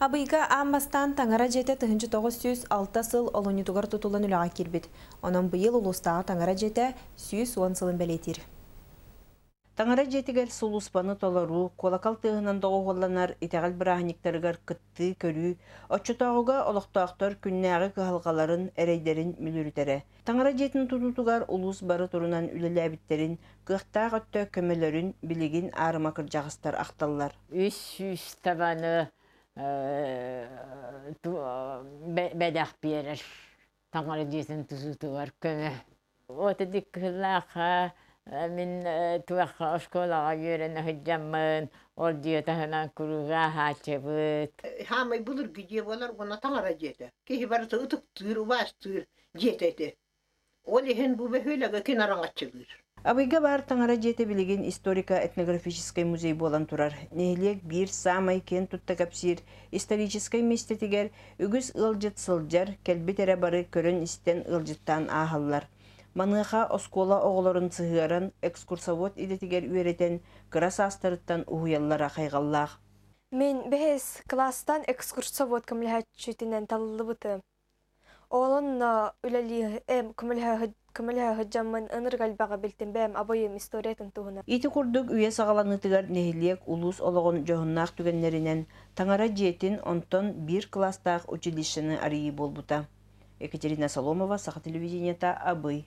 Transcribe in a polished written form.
Абыйга аммастан таңара жете тыһынчы 906 сыл олонютугар тутулан үлаға кирбит. Онан быйыл улустаға таңара жете 110 сылын бәлетир. Таңара жетигер сулуспаны толару, колакал тыгынан доғолланар итегал брахниктарыгар кытты көрүү, отчутағыга олықтақтар күннәғы кыхалғаларын әрейдерін мүлірітере. Таңара жетін тутутугар улус бары турунан үлеләбіттерін, кықтақ өтті көмелерін билигин арымакыр жағыстар ақталлар. Үс табаны бәдәқ берер. Таңара жетін тутутугар көмі. Оты диккылаға Min tuossa oskolla yörenä hujamman oldio tahana kuruga haçebut. Hamay bulur gücü olar ona tangara jete. Ki varsa utuk tür bastır jetete. Olihen bu böyle kenara açılır. Абыйга бар таңара жете билигин историко-этнографический музей болан турар. Нехилек бир самай кен тутта капсир исторический местетигер үгүс ылжыт сылжар келбетере бары көрөн истен ылжыттан ахаллар. Маныха оскола оғыларын сығырын экскурсовод идетігер үйретен кырас астырыттан уйаллара қайғаллақ. Мен бәхес класстан экскурсовод көмілхәтшетінен талылы бұты. Олын үләлі көмілхә ғыджамын ыныр ғалбаға білтін бәм абайым историятын туғына. Ити құрдық үйе сағаланытығар нехилек улус олығын жоғыннақ түгенлерінен таңара жетін онтон бір класстақ училищені арии болбута. Екатерина Соломова, Саха телевидениета, Абый.